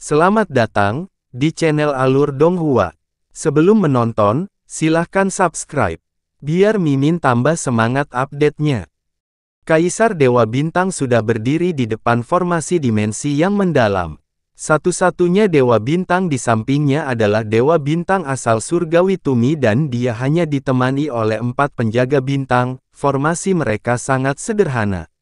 Selamat datang di channel Alur Donghua. Sebelum menonton, silahkan subscribe, biar Mimin tambah semangat update-nya. Kaisar Dewa Bintang sudah berdiri di depan formasi dimensi yang mendalam. Satu-satunya Dewa Bintang di sampingnya adalah Dewa Bintang asal surgawi Tumi dan dia hanya ditemani oleh 4 penjaga bintang. Formasi mereka sangat sederhana.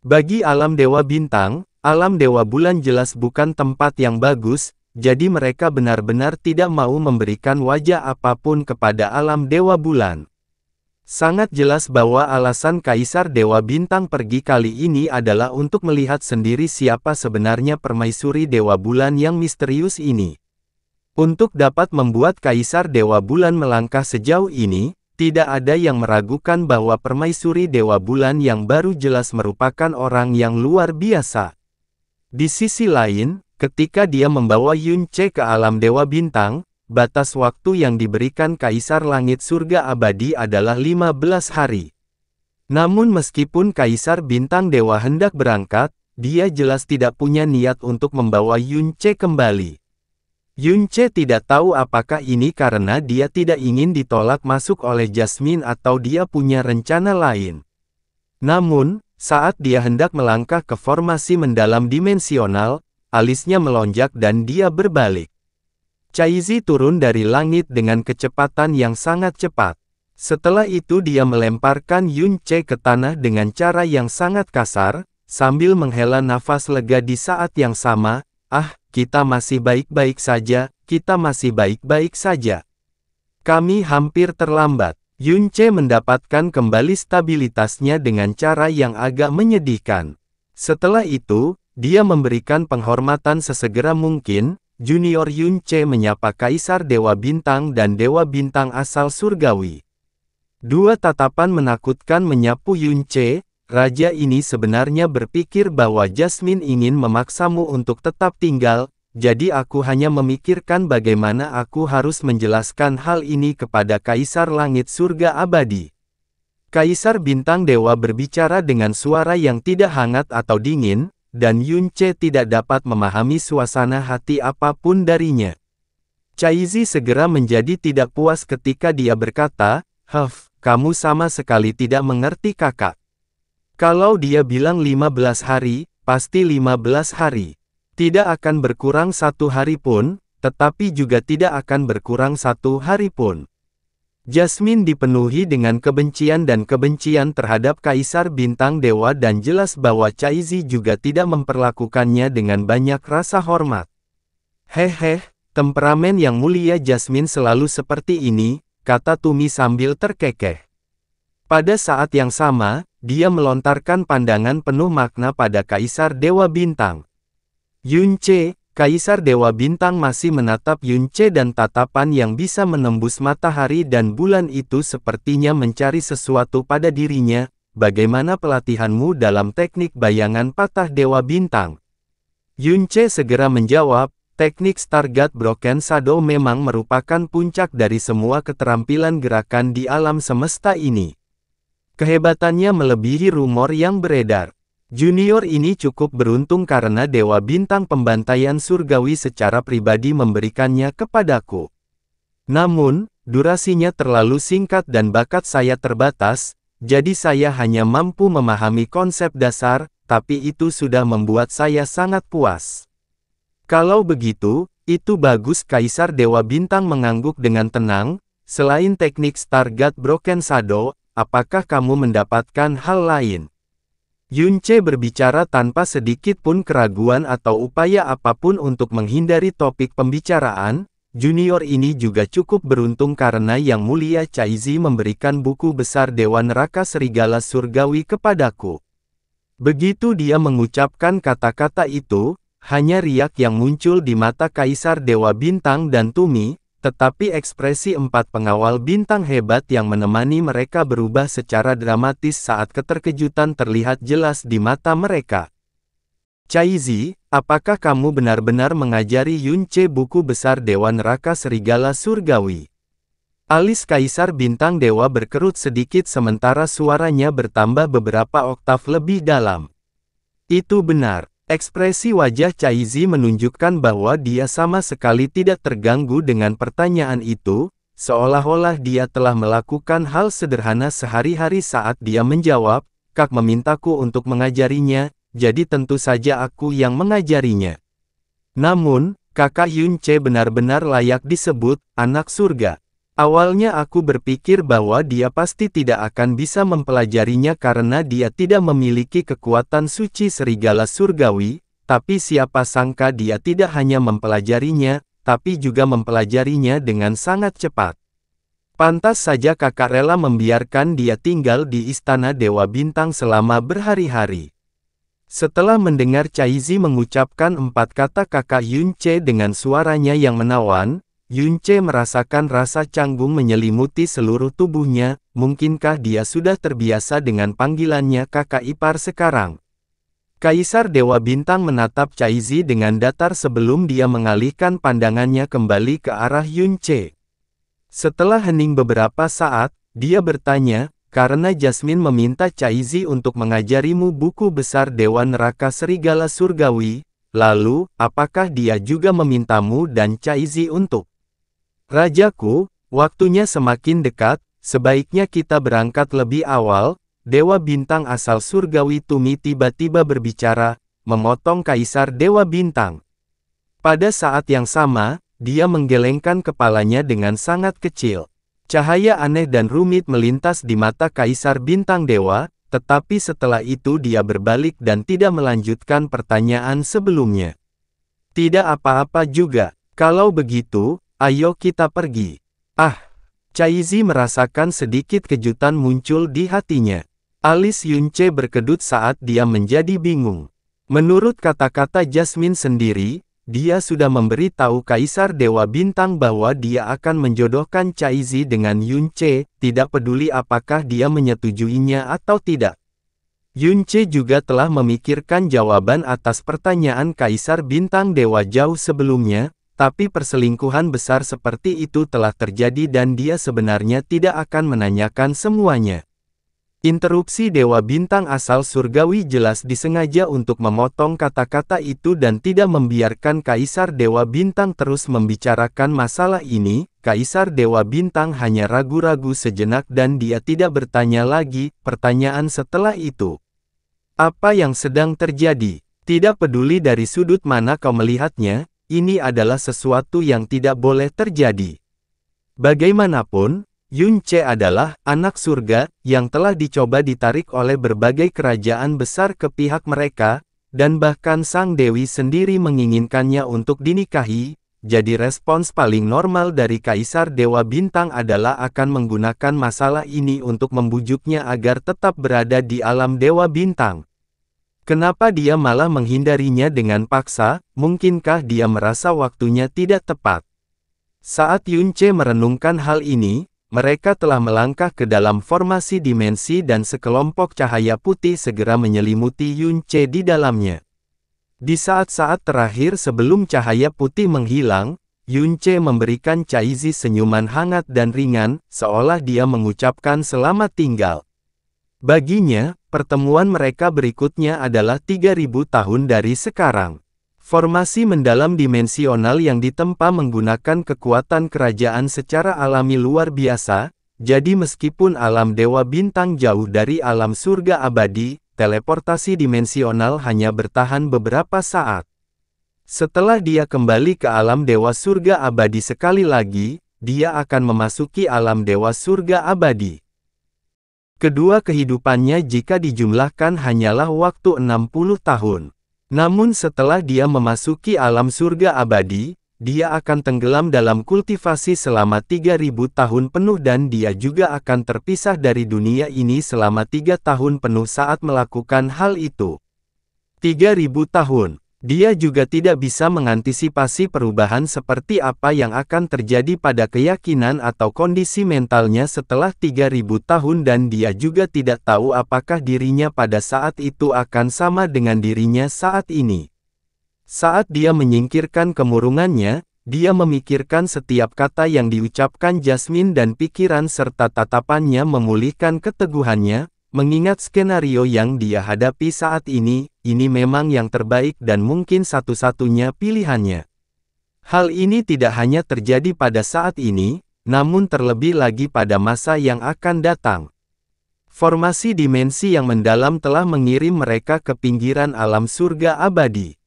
Bagi alam Dewa Bintang, alam Dewa Bulan jelas bukan tempat yang bagus, jadi mereka benar-benar tidak mau memberikan wajah apapun kepada alam Dewa Bulan. Sangat jelas bahwa alasan Kaisar Dewa Bintang pergi kali ini adalah untuk melihat sendiri siapa sebenarnya permaisuri Dewa Bulan yang misterius ini. Untuk dapat membuat Kaisar Dewa Bulan melangkah sejauh ini, tidak ada yang meragukan bahwa permaisuri Dewa Bulan yang baru jelas merupakan orang yang luar biasa. Di sisi lain, ketika dia membawa Yunce ke alam Dewa Bintang, batas waktu yang diberikan Kaisar Langit Surga Abadi adalah 15 hari. Namun meskipun Kaisar Bintang Dewa hendak berangkat, dia jelas tidak punya niat untuk membawa Yunce kembali. Yunce tidak tahu apakah ini karena dia tidak ingin ditolak masuk oleh Jasmine atau dia punya rencana lain. Namun, saat dia hendak melangkah ke formasi mendalam dimensional, alisnya melonjak dan dia berbalik. Caizi turun dari langit dengan kecepatan yang sangat cepat. Setelah itu dia melemparkan Yunce ke tanah dengan cara yang sangat kasar, sambil menghela nafas lega di saat yang sama. Kita masih baik-baik saja, kita masih baik-baik saja. Kami hampir terlambat. Yunce mendapatkan kembali stabilitasnya dengan cara yang agak menyedihkan. Setelah itu, dia memberikan penghormatan sesegera mungkin. Junior Yunce menyapa Kaisar Dewa Bintang dan Dewa Bintang asal surgawi. Dua tatapan menakutkan menyapu Yunce. Raja ini sebenarnya berpikir bahwa Jasmine ingin memaksamu untuk tetap tinggal, jadi aku hanya memikirkan bagaimana aku harus menjelaskan hal ini kepada Kaisar Langit Surga Abadi. Kaisar Bintang Dewa berbicara dengan suara yang tidak hangat atau dingin, dan Yunce tidak dapat memahami suasana hati apapun darinya. Caizi segera menjadi tidak puas ketika dia berkata, kamu sama sekali tidak mengerti kakak. Kalau dia bilang 15 hari, pasti 15 hari. Tidak akan berkurang 1 hari pun, tetapi juga tidak akan berkurang 1 hari pun. Jasmine dipenuhi dengan kebencian dan kebencian terhadap Kaisar Bintang Dewa dan jelas bahwa Caizi juga tidak memperlakukannya dengan banyak rasa hormat. Temperamen yang mulia Jasmine selalu seperti ini, kata Tumi sambil terkekeh. Pada saat yang sama, dia melontarkan pandangan penuh makna pada Kaisar Dewa Bintang. Yunce, Kaisar Dewa Bintang masih menatap Yunce dan tatapan yang bisa menembus matahari dan bulan itu sepertinya mencari sesuatu pada dirinya. Bagaimana pelatihanmu dalam teknik bayangan patah Dewa Bintang? Yunce segera menjawab, teknik Stargate Broken Shadow memang merupakan puncak dari semua keterampilan gerakan di alam semesta ini. Kehebatannya melebihi rumor yang beredar. Junior ini cukup beruntung karena Dewa Bintang Pembantaian Surgawi secara pribadi memberikannya kepadaku. Namun, durasinya terlalu singkat dan bakat saya terbatas, jadi saya hanya mampu memahami konsep dasar, tapi itu sudah membuat saya sangat puas. Kalau begitu, itu bagus. Kaisar Dewa Bintang mengangguk dengan tenang. Selain teknik Stargate Broken Shadow, apakah kamu mendapatkan hal lain? Yunce berbicara tanpa sedikit pun keraguan atau upaya apapun untuk menghindari topik pembicaraan. Junior ini juga cukup beruntung karena Yang Mulia Caizi memberikan buku besar Dewa Neraka Serigala Surgawi kepadaku. Begitu dia mengucapkan kata-kata itu, hanya riak yang muncul di mata Kaisar Dewa Bintang dan Tumi. Tetapi ekspresi 4 pengawal bintang hebat yang menemani mereka berubah secara dramatis saat keterkejutan terlihat jelas di mata mereka. Caizi, apakah kamu benar-benar mengajari Yunce buku besar Dewa Neraka Serigala Surgawi? Alis Kaisar Bintang Dewa berkerut sedikit sementara suaranya bertambah beberapa oktav lebih dalam. Itu benar. Ekspresi wajah Caizi menunjukkan bahwa dia sama sekali tidak terganggu dengan pertanyaan itu, seolah-olah dia telah melakukan hal sederhana sehari-hari saat dia menjawab, "Kak memintaku untuk mengajarinya, jadi tentu saja aku yang mengajarinya." Namun, kakak Yunce benar-benar layak disebut anak surga. Awalnya aku berpikir bahwa dia pasti tidak akan bisa mempelajarinya karena dia tidak memiliki kekuatan suci serigala surgawi, tapi siapa sangka dia tidak hanya mempelajarinya, tapi juga mempelajarinya dengan sangat cepat. Pantas saja kakak rela membiarkan dia tinggal di istana Dewa Bintang selama berhari-hari. Setelah mendengar Caizi mengucapkan 4 kata kakak Yunce dengan suaranya yang menawan, Yunce merasakan rasa canggung menyelimuti seluruh tubuhnya, mungkinkah dia sudah terbiasa dengan panggilannya kakak ipar sekarang? Kaisar Dewa Bintang menatap Caizi dengan datar sebelum dia mengalihkan pandangannya kembali ke arah Yunce. Setelah hening beberapa saat, dia bertanya, "Karena Jasmine meminta Caizi untuk mengajarimu buku besar Dewa Neraka Serigala Surgawi, lalu, apakah dia juga memintamu dan Caizi untuk?" "Rajaku, waktunya semakin dekat, sebaiknya kita berangkat lebih awal." Dewa Bintang asal surgawi Tumi tiba-tiba berbicara, memotong Kaisar Dewa Bintang. Pada saat yang sama, dia menggelengkan kepalanya dengan sangat kecil. Cahaya aneh dan rumit melintas di mata Kaisar Bintang Dewa, tetapi setelah itu dia berbalik dan tidak melanjutkan pertanyaan sebelumnya. "Tidak apa-apa juga, kalau begitu, ayo kita pergi." Caizi merasakan sedikit kejutan muncul di hatinya. Alis Yunce berkedut saat dia menjadi bingung. Menurut kata-kata Jasmine sendiri, dia sudah memberi tahu Kaisar Dewa Bintang bahwa dia akan menjodohkan Caizi dengan Yunce, tidak peduli apakah dia menyetujuinya atau tidak. Yunce juga telah memikirkan jawaban atas pertanyaan Kaisar Bintang Dewa jauh sebelumnya, tapi perselingkuhan besar seperti itu telah terjadi dan dia sebenarnya tidak akan menanyakan semuanya. Interupsi Dewa Bintang asal surgawi jelas disengaja untuk memotong kata-kata itu dan tidak membiarkan Kaisar Dewa Bintang terus membicarakan masalah ini. Kaisar Dewa Bintang hanya ragu-ragu sejenak dan dia tidak bertanya lagi. Pertanyaan setelah itu, "Apa yang sedang terjadi? Tidak peduli dari sudut mana kau melihatnya, ini adalah sesuatu yang tidak boleh terjadi." Bagaimanapun, Yunce adalah anak surga yang telah dicoba ditarik oleh berbagai kerajaan besar ke pihak mereka, dan bahkan sang dewi sendiri menginginkannya untuk dinikahi. Jadi respons paling normal dari Kaisar Dewa Bintang adalah akan menggunakan masalah ini untuk membujuknya agar tetap berada di alam Dewa Bintang. Kenapa dia malah menghindarinya dengan paksa? Mungkinkah dia merasa waktunya tidak tepat? Saat Yunce merenungkan hal ini, mereka telah melangkah ke dalam formasi dimensi dan sekelompok cahaya putih segera menyelimuti Yunce di dalamnya. Di saat-saat terakhir sebelum cahaya putih menghilang, Yunce memberikan Caizi senyuman hangat dan ringan, seolah dia mengucapkan selamat tinggal. Baginya, pertemuan mereka berikutnya adalah 3000 tahun dari sekarang. Formasi mendalam dimensional yang ditempa menggunakan kekuatan kerajaan secara alami luar biasa, jadi meskipun alam Dewa Bintang jauh dari alam surga abadi, teleportasi dimensional hanya bertahan beberapa saat. Setelah dia kembali ke alam Dewa Surga Abadi sekali lagi, dia akan memasuki alam Dewa Surga Abadi. Kedua kehidupannya jika dijumlahkan hanyalah waktu 60 tahun. Namun setelah dia memasuki alam surga abadi, dia akan tenggelam dalam kultivasi selama 3000 tahun penuh dan dia juga akan terpisah dari dunia ini selama 3 tahun penuh saat melakukan hal itu. 3000 tahun. Dia juga tidak bisa mengantisipasi perubahan seperti apa yang akan terjadi pada keyakinan atau kondisi mentalnya setelah 3000 tahun dan dia juga tidak tahu apakah dirinya pada saat itu akan sama dengan dirinya saat ini. Saat dia menyingkirkan kemurungannya, dia memikirkan setiap kata yang diucapkan Jasmine dan pikiran serta tatapannya memulihkan keteguhannya, Mengingat skenario yang dia hadapi saat ini memang yang terbaik dan mungkin satu-satunya pilihannya. Hal ini tidak hanya terjadi pada saat ini, namun terlebih lagi pada masa yang akan datang. Formasi dimensi yang mendalam telah mengirim mereka ke pinggiran alam surga abadi.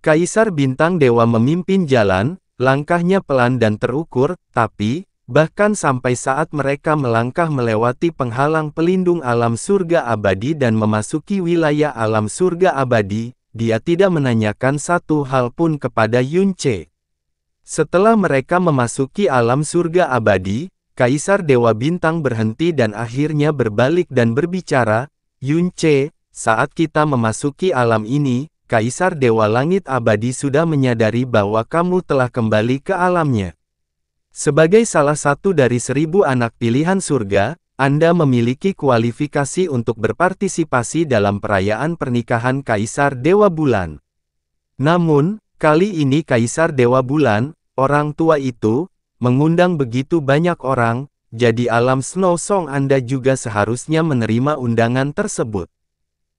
Kaisar Bintang Dewa memimpin jalan, langkahnya pelan dan terukur, tapi bahkan sampai saat mereka melangkah melewati penghalang pelindung alam surga abadi dan memasuki wilayah alam surga abadi, dia tidak menanyakan satu hal pun kepada Yunce. Setelah mereka memasuki alam surga abadi, Kaisar Dewa Bintang berhenti dan akhirnya berbalik dan berbicara, "Yunce, saat kita memasuki alam ini, Kaisar Dewa Langit Abadi sudah menyadari bahwa kamu telah kembali ke alamnya. Sebagai salah satu dari 1000 anak pilihan surga, Anda memiliki kualifikasi untuk berpartisipasi dalam perayaan pernikahan Kaisar Dewa Bulan. Namun, kali ini Kaisar Dewa Bulan, orang tua itu, mengundang begitu banyak orang, jadi alam Snow Song Anda juga seharusnya menerima undangan tersebut.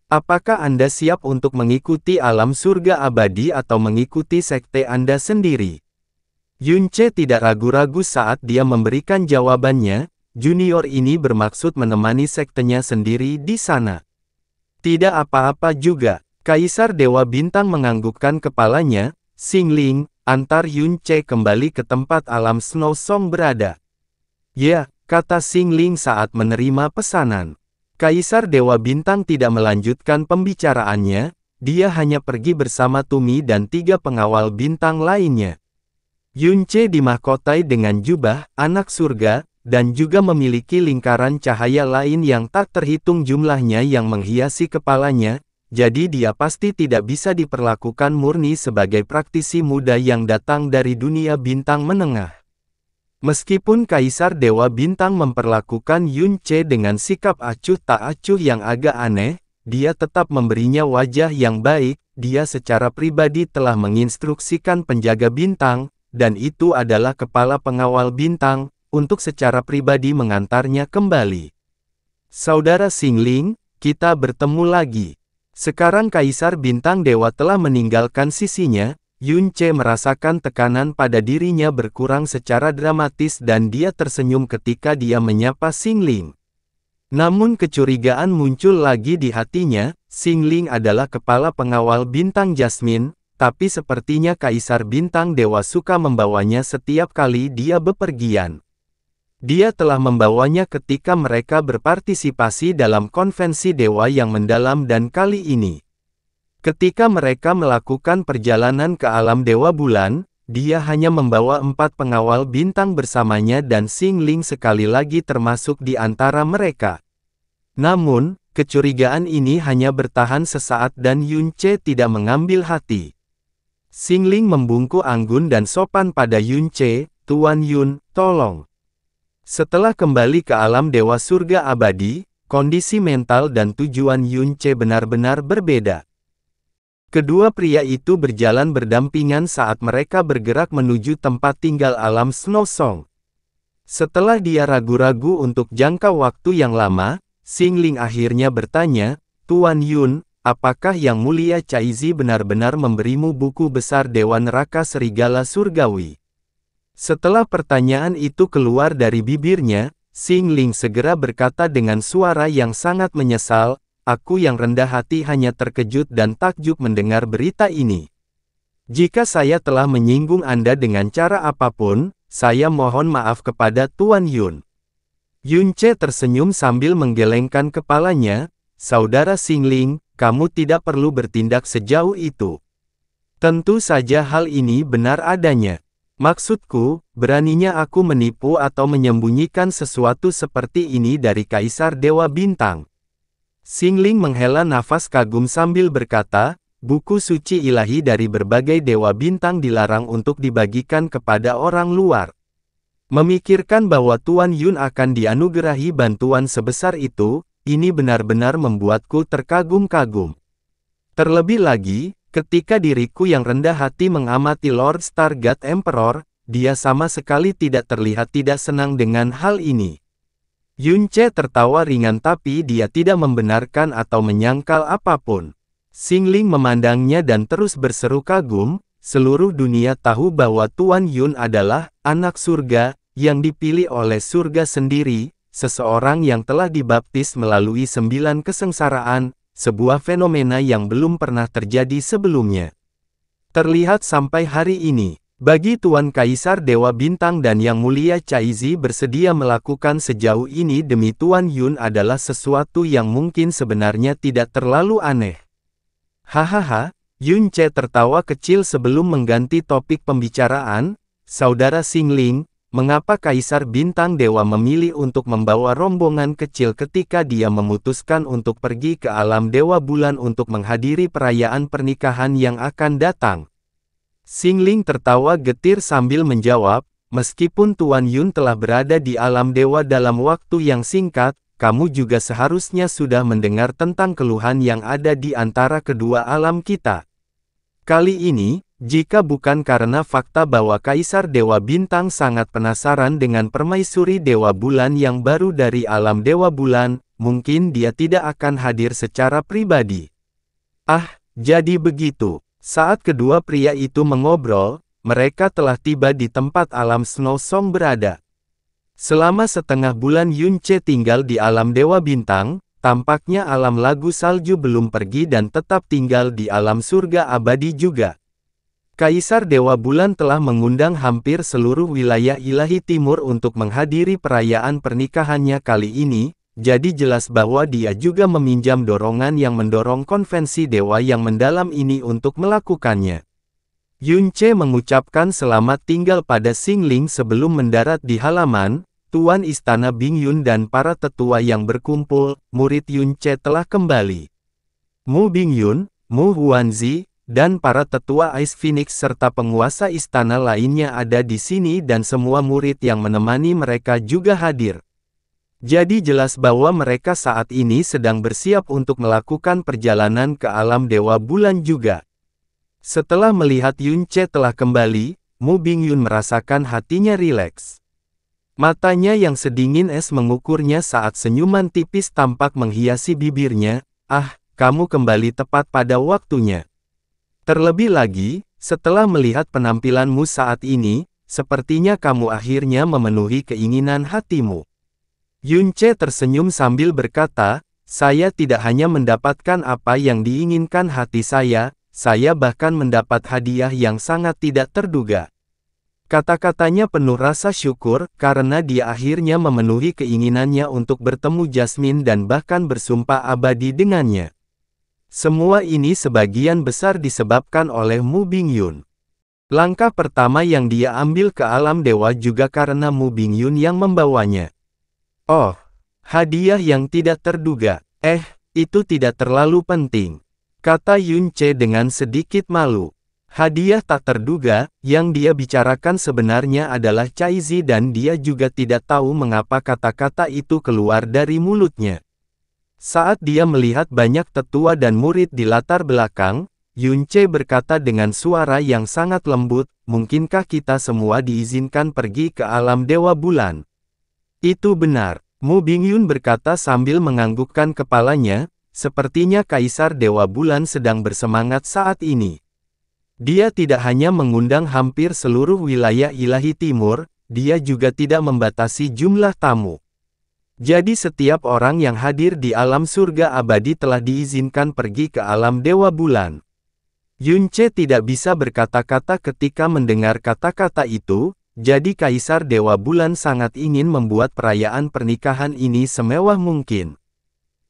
Apakah Anda siap untuk mengikuti alam surga abadi atau mengikuti sekte Anda sendiri?" Yunce tidak ragu-ragu saat dia memberikan jawabannya, junior ini bermaksud menemani sektenya sendiri di sana. Tidak apa-apa juga, Kaisar Dewa Bintang menganggukkan kepalanya, "Xingling, antar Yunce kembali ke tempat alam Snow Song berada." "Ya," kata Xingling saat menerima pesanan. Kaisar Dewa Bintang tidak melanjutkan pembicaraannya, dia hanya pergi bersama Tumi dan 3 pengawal bintang lainnya. Yunce dimahkotai dengan jubah, anak surga, dan juga memiliki lingkaran cahaya lain yang tak terhitung jumlahnya yang menghiasi kepalanya, jadi dia pasti tidak bisa diperlakukan murni sebagai praktisi muda yang datang dari dunia bintang menengah. Meskipun Kaisar Dewa Bintang memperlakukan Yunce dengan sikap acuh tak acuh yang agak aneh, dia tetap memberinya wajah yang baik, dia secara pribadi telah menginstruksikan penjaga bintang, dan itu adalah kepala pengawal bintang, untuk secara pribadi mengantarnya kembali. "Saudara Xingling, kita bertemu lagi." Sekarang Kaisar Bintang Dewa telah meninggalkan sisinya, Yunce merasakan tekanan pada dirinya berkurang secara dramatis dan dia tersenyum ketika dia menyapa Xingling. Namun kecurigaan muncul lagi di hatinya, Xingling adalah kepala pengawal bintang Jasmine, tapi sepertinya Kaisar Bintang Dewa suka membawanya setiap kali dia bepergian. Dia telah membawanya ketika mereka berpartisipasi dalam konvensi dewa yang mendalam dan kali ini. Ketika mereka melakukan perjalanan ke alam Dewa Bulan, dia hanya membawa 4 pengawal bintang bersamanya dan Xingling sekali lagi termasuk di antara mereka. Namun, kecurigaan ini hanya bertahan sesaat dan Yunce tidak mengambil hati. Xingling membungkuk anggun dan sopan pada Yunce, "Tuan Yun, tolong." Setelah kembali ke alam Dewa Surga Abadi, kondisi mental dan tujuan Yunce benar-benar berbeda. Kedua pria itu berjalan berdampingan saat mereka bergerak menuju tempat tinggal alam Snow Song. Setelah dia ragu-ragu untuk jangka waktu yang lama, Xingling akhirnya bertanya, "Tuan Yun, apakah Yang Mulia Caizi benar-benar memberimu buku besar Dewa Neraka Serigala Surgawi?" Setelah pertanyaan itu keluar dari bibirnya, Xingling segera berkata dengan suara yang sangat menyesal, "Aku yang rendah hati hanya terkejut dan takjub mendengar berita ini. Jika saya telah menyinggung Anda dengan cara apapun, saya mohon maaf kepada Tuan Yun." Yunce tersenyum sambil menggelengkan kepalanya, "Saudara Xingling, kamu tidak perlu bertindak sejauh itu. Tentu saja hal ini benar adanya. Maksudku, beraninya aku menipu atau menyembunyikan sesuatu seperti ini dari Kaisar Dewa Bintang." Xingling menghela nafas kagum sambil berkata, "Buku suci ilahi dari berbagai dewa bintang dilarang untuk dibagikan kepada orang luar. Memikirkan bahwa Tuan Yun akan dianugerahi bantuan sebesar itu, ini benar-benar membuatku terkagum-kagum. Terlebih lagi, ketika diriku yang rendah hati mengamati Lord Stargate Emperor, dia sama sekali tidak terlihat tidak senang dengan hal ini." Yunce tertawa ringan tapi dia tidak membenarkan atau menyangkal apapun. Xingling memandangnya dan terus berseru kagum, seluruh dunia tahu bahwa Tuan Yun adalah anak surga, yang dipilih oleh surga sendiri, seseorang yang telah dibaptis melalui 9 kesengsaraan, sebuah fenomena yang belum pernah terjadi sebelumnya. Terlihat sampai hari ini, bagi Tuan Kaisar Dewa Bintang dan Yang Mulia Caizi bersedia melakukan sejauh ini demi Tuan Yun adalah sesuatu yang mungkin sebenarnya tidak terlalu aneh. Hahaha, Yunce tertawa kecil sebelum mengganti topik pembicaraan. Saudara Xingling, mengapa Kaisar Bintang Dewa memilih untuk membawa rombongan kecil ketika dia memutuskan untuk pergi ke alam Dewa Bulan untuk menghadiri perayaan pernikahan yang akan datang? Xingling tertawa getir sambil menjawab, meskipun Tuan Yun telah berada di alam dewa dalam waktu yang singkat, kamu juga seharusnya sudah mendengar tentang keluhan yang ada di antara kedua alam kita. Kali ini, jika bukan karena fakta bahwa Kaisar Dewa Bintang sangat penasaran dengan permaisuri Dewa Bulan yang baru dari alam Dewa Bulan, mungkin dia tidak akan hadir secara pribadi. Ah, jadi begitu. Saat kedua pria itu mengobrol, mereka telah tiba di tempat alam Snow Song berada. Selama setengah bulan Yunce tinggal di alam Dewa Bintang, tampaknya alam lagu salju belum pergi dan tetap tinggal di alam surga abadi juga. Kaisar Dewa Bulan telah mengundang hampir seluruh wilayah ilahi timur untuk menghadiri perayaan pernikahannya kali ini, jadi jelas bahwa dia juga meminjam dorongan yang mendorong konvensi dewa yang mendalam ini untuk melakukannya. Yunce mengucapkan selamat tinggal pada Xingling sebelum mendarat di halaman. Tuan Istana Bingyun dan para tetua yang berkumpul, murid Yunce telah kembali. Mu Bingyun, Mu Huanzi, dan para tetua Ice Phoenix serta penguasa istana lainnya ada di sini dan semua murid yang menemani mereka juga hadir. Jadi jelas bahwa mereka saat ini sedang bersiap untuk melakukan perjalanan ke alam Dewa Bulan juga. Setelah melihat Yunce telah kembali, Mu Bingyun merasakan hatinya rileks. Matanya yang sedingin es mengukurnya saat senyuman tipis tampak menghiasi bibirnya. Ah, kamu kembali tepat pada waktunya. Terlebih lagi, setelah melihat penampilanmu saat ini, sepertinya kamu akhirnya memenuhi keinginan hatimu. Yunce tersenyum sambil berkata, saya tidak hanya mendapatkan apa yang diinginkan hati saya bahkan mendapat hadiah yang sangat tidak terduga. Kata-katanya penuh rasa syukur, karena dia akhirnya memenuhi keinginannya untuk bertemu Jasmine dan bahkan bersumpah abadi dengannya. Semua ini sebagian besar disebabkan oleh Mu Bingyun. Langkah pertama yang dia ambil ke alam dewa juga karena Mu Bingyun yang membawanya. Oh, hadiah yang tidak terduga. Itu tidak terlalu penting, kata Yunce dengan sedikit malu. Hadiah tak terduga, yang dia bicarakan sebenarnya adalah Caizi dan dia juga tidak tahu mengapa kata-kata itu keluar dari mulutnya. Saat dia melihat banyak tetua dan murid di latar belakang, Yunce berkata dengan suara yang sangat lembut, mungkinkah kita semua diizinkan pergi ke alam Dewa Bulan? Itu benar, Mu Bingyun berkata sambil menganggukkan kepalanya, sepertinya Kaisar Dewa Bulan sedang bersemangat saat ini. Dia tidak hanya mengundang hampir seluruh wilayah ilahi timur, dia juga tidak membatasi jumlah tamu. Jadi setiap orang yang hadir di alam surga abadi telah diizinkan pergi ke alam Dewa Bulan. Yunce tidak bisa berkata-kata ketika mendengar kata-kata itu, jadi Kaisar Dewa Bulan sangat ingin membuat perayaan pernikahan ini semewah mungkin.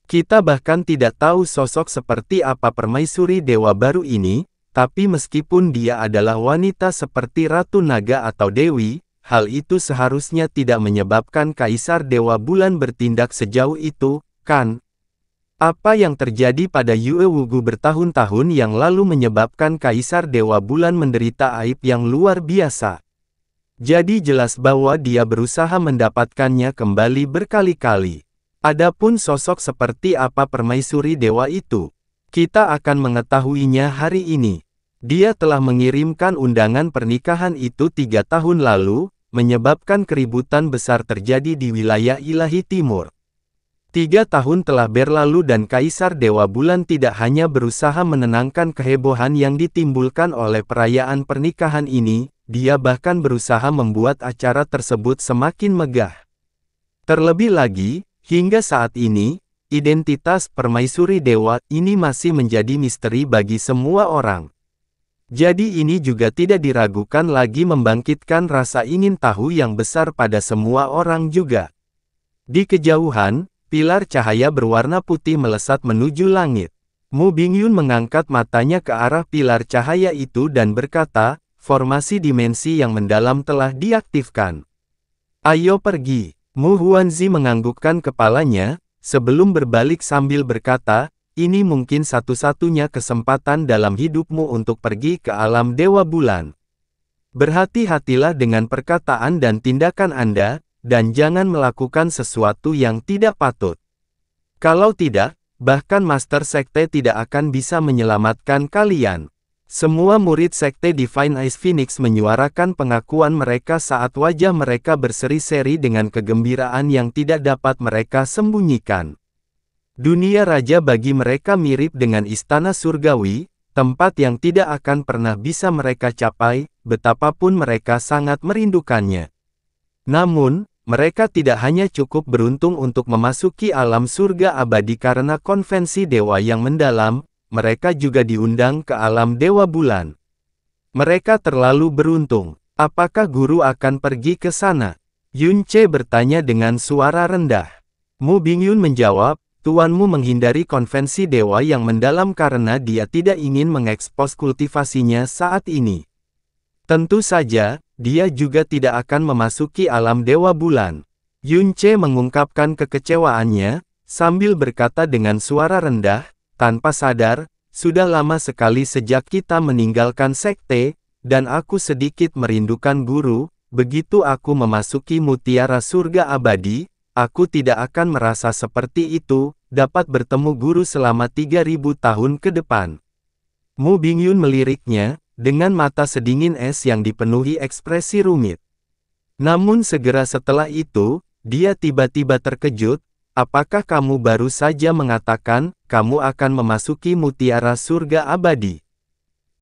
Kita bahkan tidak tahu sosok seperti apa permaisuri dewa baru ini, tapi meskipun dia adalah wanita seperti Ratu Naga atau Dewi, hal itu seharusnya tidak menyebabkan Kaisar Dewa Bulan bertindak sejauh itu, kan? Apa yang terjadi pada Yue Wugu bertahun-tahun yang lalu menyebabkan Kaisar Dewa Bulan menderita aib yang luar biasa. Jadi jelas bahwa dia berusaha mendapatkannya kembali berkali-kali. Adapun sosok seperti apa permaisuri dewa itu, kita akan mengetahuinya hari ini. Dia telah mengirimkan undangan pernikahan itu 3 tahun lalu, menyebabkan keributan besar terjadi di wilayah ilahi timur. 3 tahun telah berlalu dan Kaisar Dewa Bulan tidak hanya berusaha menenangkan kehebohan yang ditimbulkan oleh perayaan pernikahan ini, dia bahkan berusaha membuat acara tersebut semakin megah. Terlebih lagi, hingga saat ini, identitas permaisuri dewa ini masih menjadi misteri bagi semua orang. Jadi ini juga tidak diragukan lagi membangkitkan rasa ingin tahu yang besar pada semua orang juga. Di kejauhan, pilar cahaya berwarna putih melesat menuju langit. Mu Bingyun mengangkat matanya ke arah pilar cahaya itu dan berkata, formasi dimensi yang mendalam telah diaktifkan. Ayo pergi. Mu Huanzi menganggukkan kepalanya, sebelum berbalik sambil berkata, ini mungkin satu-satunya kesempatan dalam hidupmu untuk pergi ke alam Dewa Bulan. Berhati-hatilah dengan perkataan dan tindakan Anda, dan jangan melakukan sesuatu yang tidak patut. Kalau tidak, bahkan Master Sekte tidak akan bisa menyelamatkan kalian. Semua murid Sekte Divine Ice Phoenix menyuarakan pengakuan mereka saat wajah mereka berseri-seri dengan kegembiraan yang tidak dapat mereka sembunyikan. Dunia raja bagi mereka mirip dengan istana surgawi, tempat yang tidak akan pernah bisa mereka capai, betapapun mereka sangat merindukannya. Namun, mereka tidak hanya cukup beruntung untuk memasuki alam surga abadi karena konvensi dewa yang mendalam, mereka juga diundang ke alam Dewa Bulan. Mereka terlalu beruntung. Apakah guru akan pergi ke sana? Yun Ce bertanya dengan suara rendah. Mu Bingyun menjawab, tuanmu menghindari konvensi dewa yang mendalam karena dia tidak ingin mengekspos kultivasinya saat ini. Tentu saja, dia juga tidak akan memasuki alam Dewa Bulan. Yun Ce mengungkapkan kekecewaannya, sambil berkata dengan suara rendah, tanpa sadar, sudah lama sekali sejak kita meninggalkan sekte, dan aku sedikit merindukan guru, begitu aku memasuki mutiara surga abadi, aku tidak akan merasa seperti itu, dapat bertemu guru selama 3000 tahun ke depan. Mu Bingyun meliriknya, dengan mata sedingin es yang dipenuhi ekspresi rumit. Namun segera setelah itu, dia tiba-tiba terkejut, apakah kamu baru saja mengatakan, kamu akan memasuki mutiara surga abadi?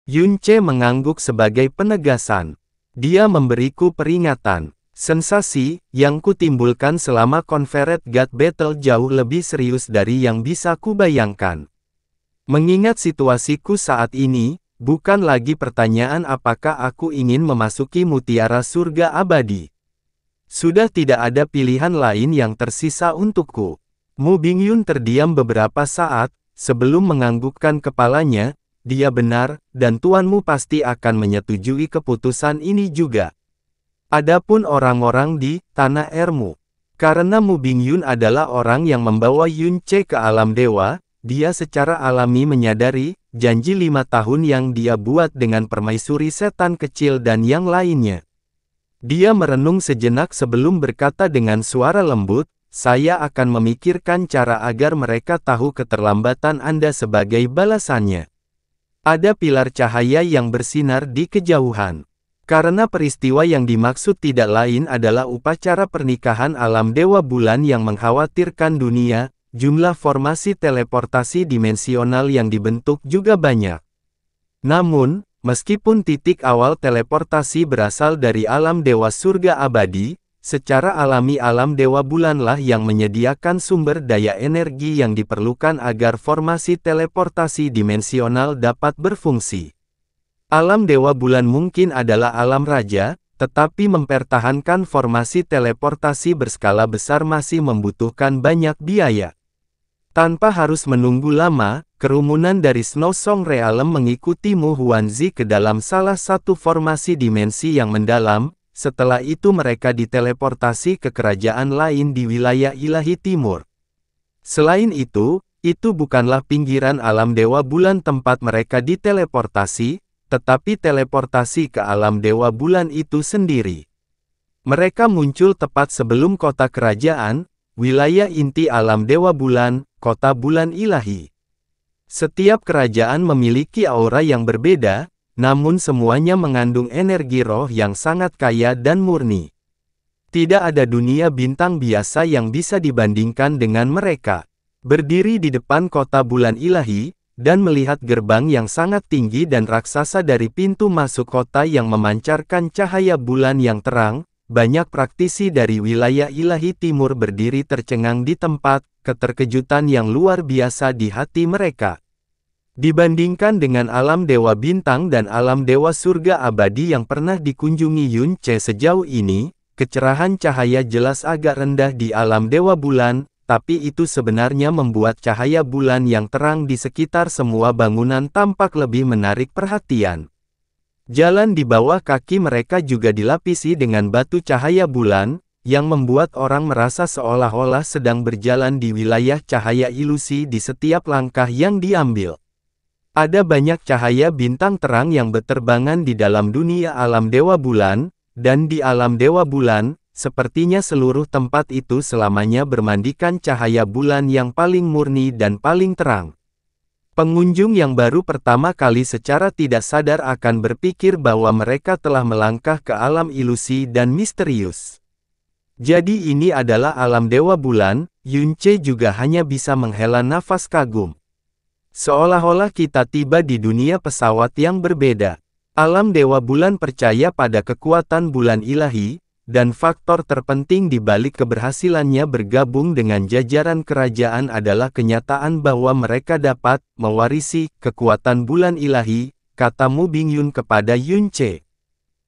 Yun Ce mengangguk sebagai penegasan. Dia memberiku peringatan. Sensasi yang kutimbulkan selama Confederate God Battle jauh lebih serius dari yang bisa kubayangkan. Mengingat situasiku saat ini, bukan lagi pertanyaan apakah aku ingin memasuki mutiara surga abadi. Sudah tidak ada pilihan lain yang tersisa untukku. Mu Bingyun terdiam beberapa saat, sebelum menganggukkan kepalanya, dia benar, dan tuanmu pasti akan menyetujui keputusan ini juga. Adapun orang-orang di tanah airmu. Karena Mu Bingyun adalah orang yang membawa Yun Ce ke alam dewa, dia secara alami menyadari, janji 5 tahun yang dia buat dengan permaisuri setan kecil dan yang lainnya. Dia merenung sejenak sebelum berkata dengan suara lembut, saya akan memikirkan cara agar mereka tahu keterlambatan Anda sebagai balasannya. Ada pilar cahaya yang bersinar di kejauhan. Karena peristiwa yang dimaksud tidak lain adalah upacara pernikahan alam Dewa Bulan yang mengkhawatirkan dunia, jumlah formasi teleportasi dimensional yang dibentuk juga banyak. Namun, meskipun titik awal teleportasi berasal dari alam Dewa Surga Abadi, secara alami alam Dewa Bulanlah yang menyediakan sumber daya energi yang diperlukan agar formasi teleportasi dimensional dapat berfungsi. Alam Dewa Bulan mungkin adalah alam raja, tetapi mempertahankan formasi teleportasi berskala besar masih membutuhkan banyak biaya. Tanpa harus menunggu lama, kerumunan dari Snow Song Realm mengikuti Mu Huanzi ke dalam salah satu formasi dimensi yang mendalam, setelah itu mereka diteleportasi ke kerajaan lain di wilayah ilahi timur. Selain itu bukanlah pinggiran alam Dewa Bulan tempat mereka diteleportasi, tetapi teleportasi ke alam Dewa Bulan itu sendiri. Mereka muncul tepat sebelum kota kerajaan, wilayah inti alam Dewa Bulan, kota bulan ilahi. Setiap kerajaan memiliki aura yang berbeda, namun semuanya mengandung energi roh yang sangat kaya dan murni. Tidak ada dunia bintang biasa yang bisa dibandingkan dengan mereka. Berdiri di depan kota bulan ilahi, dan melihat gerbang yang sangat tinggi dan raksasa dari pintu masuk kota yang memancarkan cahaya bulan yang terang, banyak praktisi dari wilayah ilahi timur berdiri tercengang di tempat, keterkejutan yang luar biasa di hati mereka. Dibandingkan dengan alam dewa bintang dan alam dewa surga abadi yang pernah dikunjungi Yun Ce sejauh ini, kecerahan cahaya jelas agak rendah di alam dewa bulan, tapi itu sebenarnya membuat cahaya bulan yang terang di sekitar semua bangunan tampak lebih menarik perhatian. Jalan di bawah kaki mereka juga dilapisi dengan batu cahaya bulan, yang membuat orang merasa seolah-olah sedang berjalan di wilayah cahaya ilusi di setiap langkah yang diambil. Ada banyak cahaya bintang terang yang berterbangan di dalam dunia alam dewa bulan, dan di alam dewa bulan, sepertinya seluruh tempat itu selamanya bermandikan cahaya bulan yang paling murni dan paling terang. Pengunjung yang baru pertama kali secara tidak sadar akan berpikir bahwa mereka telah melangkah ke alam ilusi dan misterius. Jadi ini adalah alam dewa bulan, Yun Ce juga hanya bisa menghela nafas kagum. Seolah-olah kita tiba di dunia pesawat yang berbeda. Alam dewa bulan percaya pada kekuatan bulan ilahi, dan faktor terpenting di balik keberhasilannya bergabung dengan jajaran kerajaan adalah kenyataan bahwa mereka dapat mewarisi kekuatan bulan ilahi, kata Mu Bingyun kepada Yun Ce.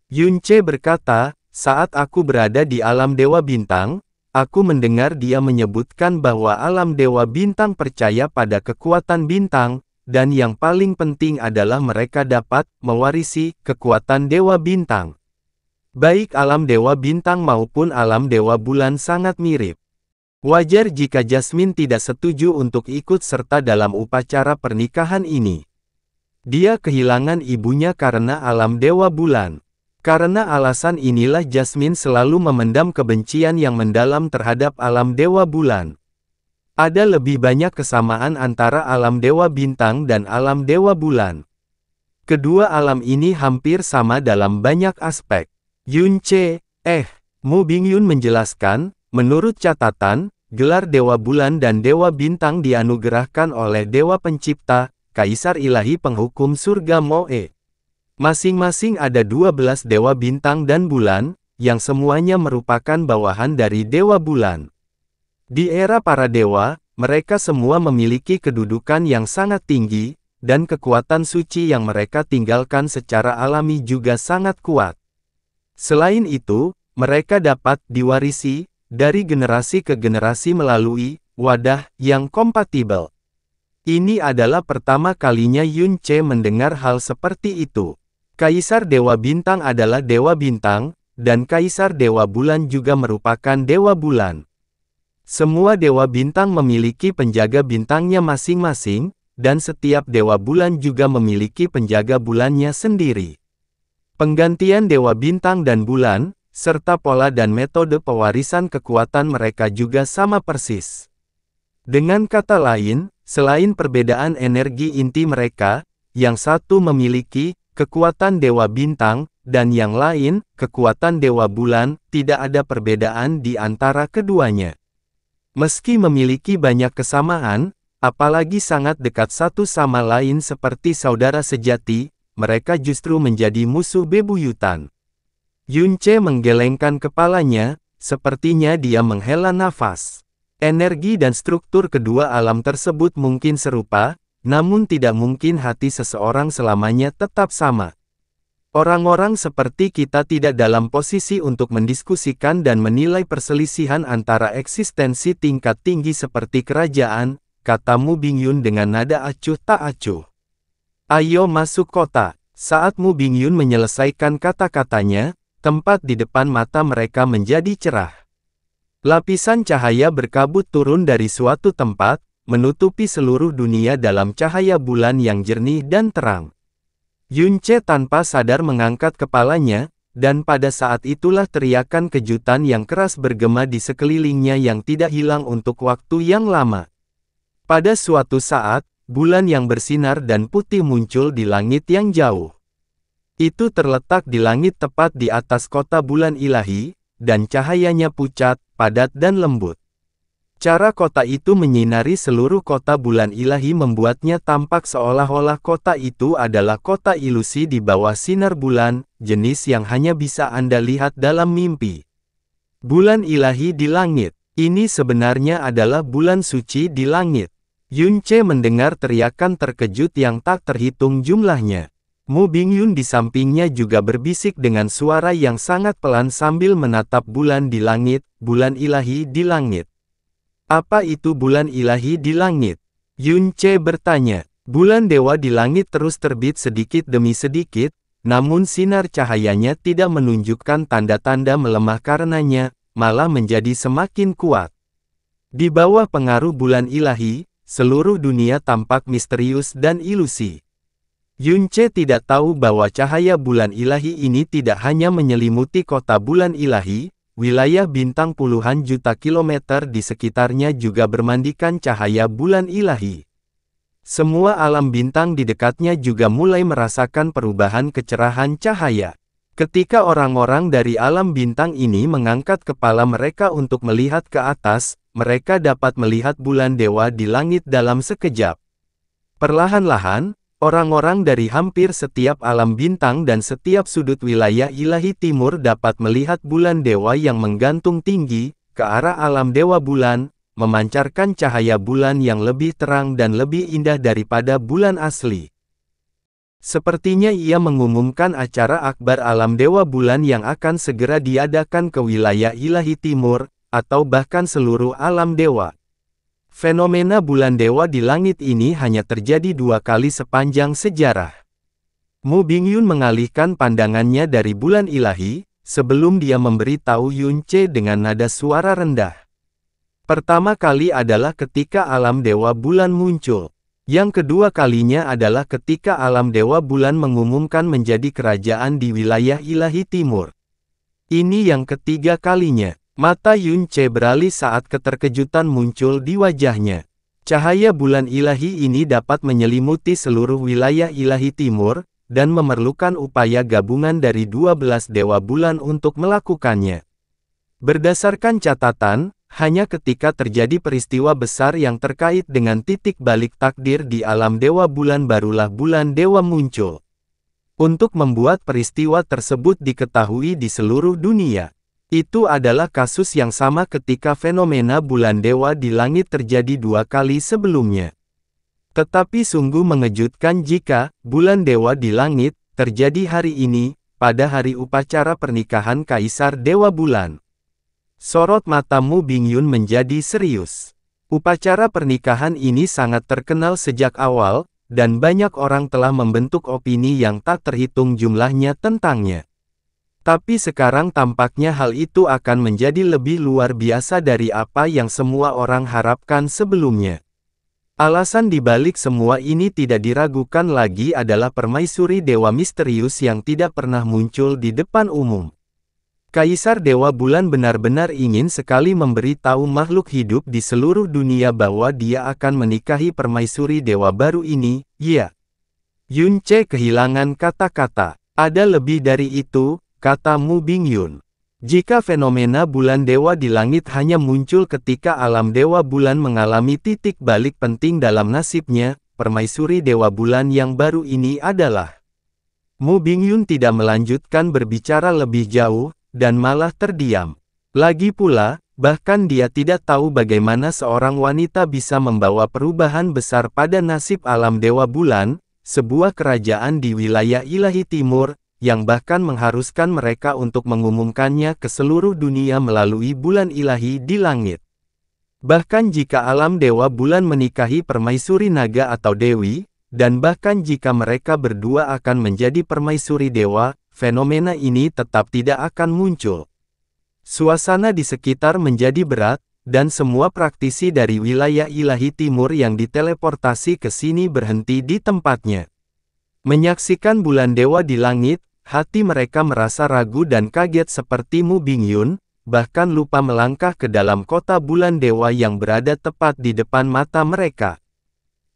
Yun Ce berkata, saat aku berada di alam dewa bintang, aku mendengar dia menyebutkan bahwa alam dewa bintang percaya pada kekuatan bintang, dan yang paling penting adalah mereka dapat mewarisi kekuatan dewa bintang. Baik alam dewa bintang maupun alam dewa bulan sangat mirip. Wajar jika Jasmine tidak setuju untuk ikut serta dalam upacara pernikahan ini. Dia kehilangan ibunya karena alam dewa bulan. Karena alasan inilah Jasmine selalu memendam kebencian yang mendalam terhadap alam dewa bulan. Ada lebih banyak kesamaan antara alam dewa bintang dan alam dewa bulan. Kedua alam ini hampir sama dalam banyak aspek. Yun Ce, Mu Bingyun menjelaskan, menurut catatan, gelar dewa bulan dan dewa bintang dianugerahkan oleh dewa pencipta, kaisar ilahi penghukum surga Moe. Masing-masing ada 12 dewa bintang dan bulan, yang semuanya merupakan bawahan dari dewa bulan. Di era para dewa, mereka semua memiliki kedudukan yang sangat tinggi, dan kekuatan suci yang mereka tinggalkan secara alami juga sangat kuat. Selain itu, mereka dapat diwarisi dari generasi ke generasi melalui wadah yang kompatibel. Ini adalah pertama kalinya Yun Ce mendengar hal seperti itu. Kaisar Dewa Bintang adalah Dewa Bintang, dan Kaisar Dewa Bulan juga merupakan Dewa Bulan. Semua Dewa Bintang memiliki penjaga bintangnya masing-masing, dan setiap Dewa Bulan juga memiliki penjaga bulannya sendiri. Penggantian Dewa Bintang dan Bulan, serta pola dan metode pewarisan kekuatan mereka juga sama persis. Dengan kata lain, selain perbedaan energi inti mereka, yang satu memiliki kekuatan Dewa Bintang, dan yang lain, kekuatan Dewa Bulan, tidak ada perbedaan di antara keduanya. Meski memiliki banyak kesamaan, apalagi sangat dekat satu sama lain seperti saudara sejati, mereka justru menjadi musuh bebuyutan. Yun Ce menggelengkan kepalanya, sepertinya dia menghela nafas. Energi dan struktur kedua alam tersebut mungkin serupa, namun tidak mungkin hati seseorang selamanya tetap sama. Orang-orang seperti kita tidak dalam posisi untuk mendiskusikan dan menilai perselisihan antara eksistensi tingkat tinggi seperti kerajaan, kata Mu Bingyun dengan nada acuh tak acuh. Ayo masuk kota. Saat Mu Bingyun menyelesaikan kata-katanya, tempat di depan mata mereka menjadi cerah. Lapisan cahaya berkabut turun dari suatu tempat, menutupi seluruh dunia dalam cahaya bulan yang jernih dan terang. Yun Ce tanpa sadar mengangkat kepalanya, dan pada saat itulah teriakan kejutan yang keras bergema di sekelilingnya yang tidak hilang untuk waktu yang lama. Pada suatu saat, bulan yang bersinar dan putih muncul di langit yang jauh. Itu terletak di langit tepat di atas kota bulan ilahi, dan cahayanya pucat, padat dan lembut. Cara kota itu menyinari seluruh kota bulan ilahi membuatnya tampak seolah-olah kota itu adalah kota ilusi di bawah sinar bulan, jenis yang hanya bisa Anda lihat dalam mimpi. Bulan ilahi di langit. Ini sebenarnya adalah bulan suci di langit. Yun-che mendengar teriakan terkejut yang tak terhitung jumlahnya. Mu Bingyun di sampingnya juga berbisik dengan suara yang sangat pelan sambil menatap bulan di langit, bulan ilahi di langit. Apa itu bulan ilahi di langit? Yun-che bertanya. Bulan dewa di langit terus terbit sedikit demi sedikit, namun sinar cahayanya tidak menunjukkan tanda-tanda melemah karenanya, malah menjadi semakin kuat. Di bawah pengaruh bulan ilahi, seluruh dunia tampak misterius dan ilusi. Yun-che tidak tahu bahwa cahaya bulan ilahi ini tidak hanya menyelimuti kota bulan ilahi, wilayah bintang puluhan juta kilometer di sekitarnya juga bermandikan cahaya bulan ilahi. Semua alam bintang di dekatnya juga mulai merasakan perubahan kecerahan cahaya. Ketika orang-orang dari alam bintang ini mengangkat kepala mereka untuk melihat ke atas, mereka dapat melihat bulan dewa di langit dalam sekejap. Perlahan-lahan, orang-orang dari hampir setiap alam bintang dan setiap sudut wilayah ilahi timur dapat melihat bulan dewa yang menggantung tinggi, ke arah alam dewa bulan, memancarkan cahaya bulan yang lebih terang dan lebih indah daripada bulan asli. Sepertinya ia mengumumkan acara akbar alam dewa bulan yang akan segera diadakan ke wilayah ilahi timur, atau bahkan seluruh alam dewa. Fenomena bulan dewa di langit ini hanya terjadi 2 kali sepanjang sejarah. Mu Bingyun mengalihkan pandangannya dari bulan ilahi, sebelum dia memberitahu Yun-che dengan nada suara rendah. Pertama kali adalah ketika alam dewa bulan muncul. Yang kedua kalinya adalah ketika alam dewa bulan mengumumkan menjadi kerajaan di wilayah ilahi timur. Ini yang ketiga kalinya. Mata Yun-che beralih saat keterkejutan muncul di wajahnya. Cahaya bulan ilahi ini dapat menyelimuti seluruh wilayah ilahi timur, dan memerlukan upaya gabungan dari 12 dewa bulan untuk melakukannya. Berdasarkan catatan, hanya ketika terjadi peristiwa besar yang terkait dengan titik balik takdir di alam dewa bulan barulah bulan dewa muncul. Untuk membuat peristiwa tersebut diketahui di seluruh dunia. Itu adalah kasus yang sama ketika fenomena bulan dewa di langit terjadi 2 kali sebelumnya. Tetapi sungguh mengejutkan jika bulan dewa di langit terjadi hari ini, pada hari upacara pernikahan Kaisar Dewa Bulan. Sorot mata Mu Bingyun menjadi serius. Upacara pernikahan ini sangat terkenal sejak awal, dan banyak orang telah membentuk opini yang tak terhitung jumlahnya tentangnya. Tapi sekarang tampaknya hal itu akan menjadi lebih luar biasa dari apa yang semua orang harapkan sebelumnya. Alasan dibalik semua ini tidak diragukan lagi adalah permaisuri dewa misterius yang tidak pernah muncul di depan umum. Kaisar Dewa Bulan benar-benar ingin sekali memberitahu makhluk hidup di seluruh dunia bahwa dia akan menikahi permaisuri dewa baru ini, ya. Yun-che kehilangan kata-kata. Ada lebih dari itu, kata Mu Bingyun. Jika fenomena bulan dewa di langit hanya muncul ketika alam dewa bulan mengalami titik balik penting dalam nasibnya, permaisuri dewa bulan yang baru ini adalah. Mu Bingyun tidak melanjutkan berbicara lebih jauh, dan malah terdiam. Lagi pula, bahkan dia tidak tahu bagaimana seorang wanita bisa membawa perubahan besar pada nasib alam dewa bulan, sebuah kerajaan di wilayah ilahi timur, yang bahkan mengharuskan mereka untuk mengumumkannya ke seluruh dunia melalui bulan ilahi di langit. Bahkan jika alam dewa bulan menikahi permaisuri naga atau dewi, dan bahkan jika mereka berdua akan menjadi permaisuri dewa, fenomena ini tetap tidak akan muncul. Suasana di sekitar menjadi berat, dan semua praktisi dari wilayah ilahi timur yang diteleportasi ke sini berhenti di tempatnya. Menyaksikan bulan dewa di langit, hati mereka merasa ragu dan kaget seperti Mu Bingyun, bahkan lupa melangkah ke dalam kota bulan dewa yang berada tepat di depan mata mereka.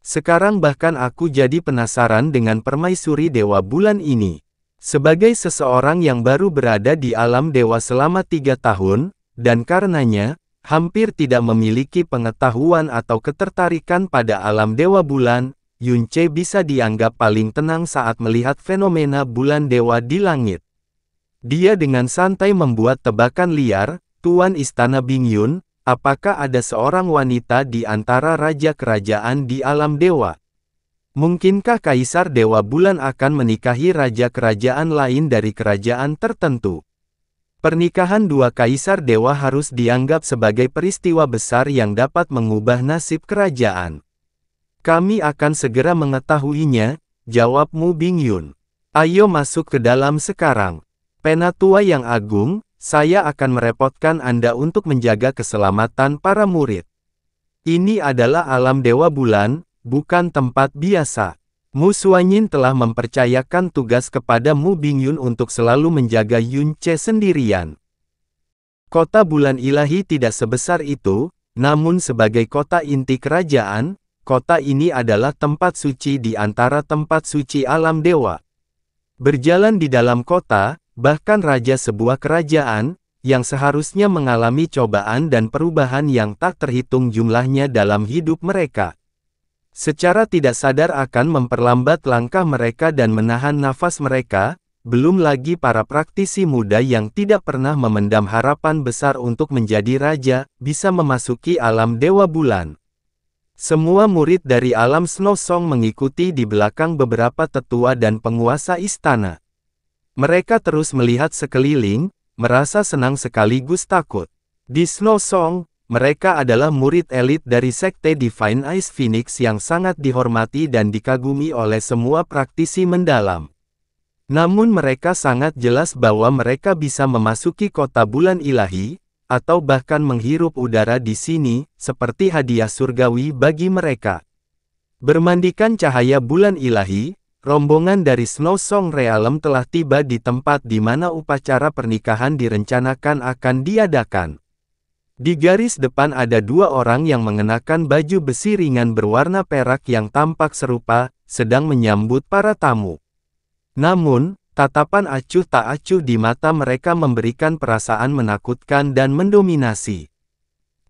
Sekarang bahkan aku jadi penasaran dengan permaisuri dewa bulan ini. Sebagai seseorang yang baru berada di alam dewa selama 3 tahun, dan karenanya, hampir tidak memiliki pengetahuan atau ketertarikan pada alam dewa bulan, Yunce bisa dianggap paling tenang saat melihat fenomena bulan dewa di langit. Dia dengan santai membuat tebakan liar, Tuan Istana Bingyun, apakah ada seorang wanita di antara raja kerajaan di alam dewa? Mungkinkah Kaisar Dewa Bulan akan menikahi raja kerajaan lain dari kerajaan tertentu? Pernikahan dua Kaisar Dewa harus dianggap sebagai peristiwa besar yang dapat mengubah nasib kerajaan. Kami akan segera mengetahuinya, jawab Mu Bingyun. Ayo masuk ke dalam sekarang. Penatua yang agung, saya akan merepotkan Anda untuk menjaga keselamatan para murid. Ini adalah alam Dewa Bulan, bukan tempat biasa. Mu Xuanyin telah mempercayakan tugas kepada Mu Bingyun untuk selalu menjaga Yunce sendirian. Kota bulan ilahi tidak sebesar itu, namun sebagai kota inti kerajaan, kota ini adalah tempat suci di antara tempat suci alam dewa. Berjalan di dalam kota, bahkan raja sebuah kerajaan, yang seharusnya mengalami cobaan dan perubahan yang tak terhitung jumlahnya dalam hidup mereka, secara tidak sadar akan memperlambat langkah mereka dan menahan nafas mereka, belum lagi para praktisi muda yang tidak pernah memendam harapan besar untuk menjadi raja, bisa memasuki alam Dewa Bulan. Semua murid dari alam Snow Song mengikuti di belakang beberapa tetua dan penguasa istana. Mereka terus melihat sekeliling, merasa senang sekaligus takut. Di Snow Song, mereka adalah murid elit dari Sekte Divine Ice Phoenix yang sangat dihormati dan dikagumi oleh semua praktisi mendalam. Namun mereka sangat jelas bahwa mereka bisa memasuki kota bulan ilahi, atau bahkan menghirup udara di sini, seperti hadiah surgawi bagi mereka. Bermandikan cahaya bulan ilahi, rombongan dari Snow Song Realm telah tiba di tempat di mana upacara pernikahan direncanakan akan diadakan. Di garis depan ada dua orang yang mengenakan baju besi ringan berwarna perak yang tampak serupa, sedang menyambut para tamu. Namun, tatapan acuh tak acuh di mata mereka memberikan perasaan menakutkan dan mendominasi.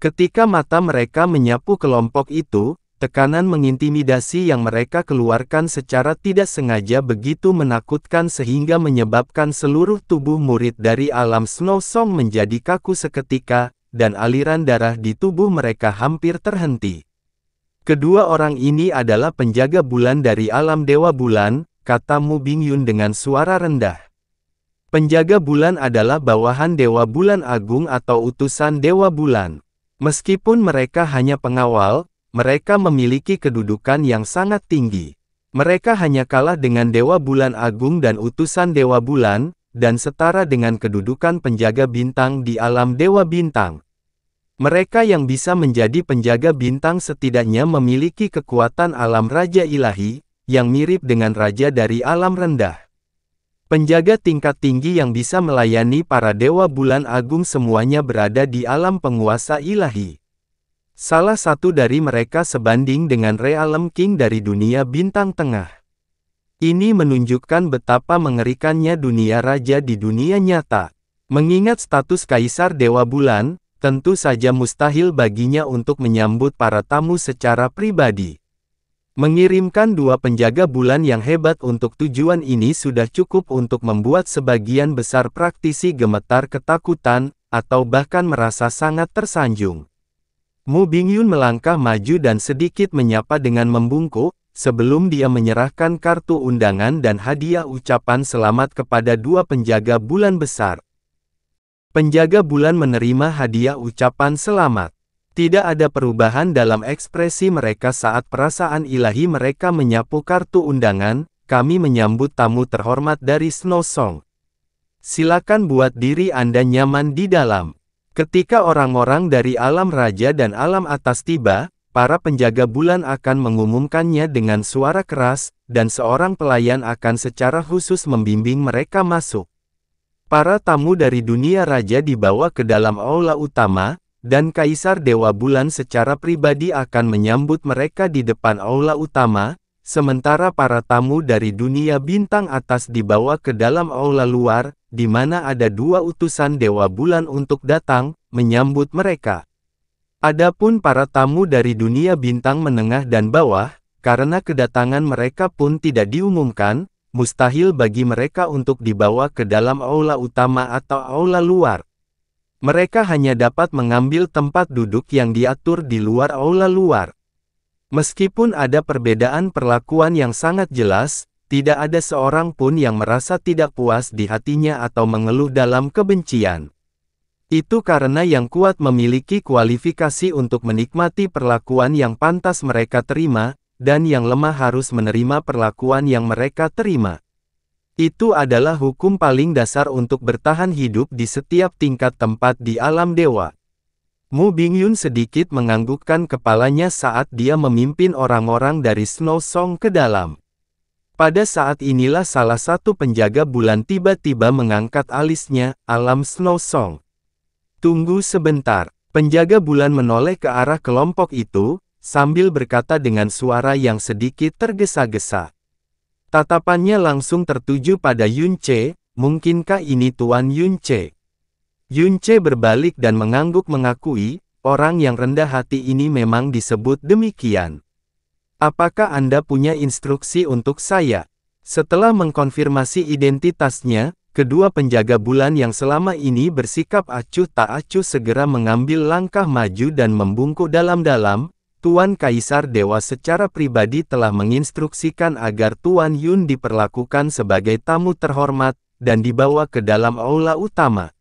Ketika mata mereka menyapu kelompok itu, tekanan mengintimidasi yang mereka keluarkan secara tidak sengaja begitu menakutkan sehingga menyebabkan seluruh tubuh murid dari alam Snow Song menjadi kaku seketika, dan aliran darah di tubuh mereka hampir terhenti. Kedua orang ini adalah penjaga bulan dari alam Dewa Bulan, kata Mu Bingyun dengan suara rendah. Penjaga bulan adalah bawahan Dewa Bulan Agung atau utusan Dewa Bulan. Meskipun mereka hanya pengawal, mereka memiliki kedudukan yang sangat tinggi. Mereka hanya kalah dengan Dewa Bulan Agung dan utusan Dewa Bulan, dan setara dengan kedudukan penjaga bintang di alam Dewa Bintang. Mereka yang bisa menjadi penjaga bintang setidaknya memiliki kekuatan alam Raja Ilahi, yang mirip dengan raja dari alam rendah. Penjaga tingkat tinggi yang bisa melayani para Dewa Bulan Agung semuanya berada di alam penguasa ilahi. Salah satu dari mereka sebanding dengan Realm King dari dunia bintang tengah. Ini menunjukkan betapa mengerikannya dunia raja di dunia nyata. Mengingat status Kaisar Dewa Bulan, tentu saja mustahil baginya untuk menyambut para tamu secara pribadi. Mengirimkan dua penjaga bulan yang hebat untuk tujuan ini sudah cukup untuk membuat sebagian besar praktisi gemetar ketakutan, atau bahkan merasa sangat tersanjung. Mu Bingyun melangkah maju dan sedikit menyapa dengan membungkuk, sebelum dia menyerahkan kartu undangan dan hadiah ucapan selamat kepada dua penjaga bulan besar. Penjaga bulan menerima hadiah ucapan selamat. Tidak ada perubahan dalam ekspresi mereka saat perasaan ilahi mereka menyapu kartu undangan. Kami menyambut tamu terhormat dari Snow Song. Silakan buat diri Anda nyaman di dalam. Ketika orang-orang dari alam raja dan alam atas tiba, para penjaga bulan akan mengumumkannya dengan suara keras, dan seorang pelayan akan secara khusus membimbing mereka masuk. Para tamu dari dunia raja dibawa ke dalam aula utama, dan Kaisar Dewa Bulan secara pribadi akan menyambut mereka di depan aula utama, sementara para tamu dari dunia bintang atas dibawa ke dalam aula luar, di mana ada 2 utusan Dewa Bulan untuk datang, menyambut mereka. Adapun para tamu dari dunia bintang menengah dan bawah, karena kedatangan mereka pun tidak diumumkan, mustahil bagi mereka untuk dibawa ke dalam aula utama atau aula luar. Mereka hanya dapat mengambil tempat duduk yang diatur di luar aula luar. Meskipun ada perbedaan perlakuan yang sangat jelas, tidak ada seorang pun yang merasa tidak puas di hatinya atau mengeluh dalam kebencian. Itu karena yang kuat memiliki kualifikasi untuk menikmati perlakuan yang pantas mereka terima, dan yang lemah harus menerima perlakuan yang mereka terima. Itu adalah hukum paling dasar untuk bertahan hidup di setiap tingkat tempat di alam dewa. Mu Bingyun sedikit menganggukkan kepalanya saat dia memimpin orang-orang dari Snow Song ke dalam. Pada saat inilah salah satu penjaga bulan tiba-tiba mengangkat alisnya, alam Snow Song. Tunggu sebentar, penjaga bulan menoleh ke arah kelompok itu, sambil berkata dengan suara yang sedikit tergesa-gesa. Tatapannya langsung tertuju pada Yun Che, mungkinkah ini Tuan Yun Che? Yun Che berbalik dan mengangguk mengakui, orang yang rendah hati ini memang disebut demikian. Apakah Anda punya instruksi untuk saya? Setelah mengkonfirmasi identitasnya, kedua penjaga bulan yang selama ini bersikap acuh tak acuh segera mengambil langkah maju dan membungkuk dalam-dalam. Tuan Kaisar Dewa secara pribadi telah menginstruksikan agar Tuan Yun diperlakukan sebagai tamu terhormat, dan dibawa ke dalam aula utama.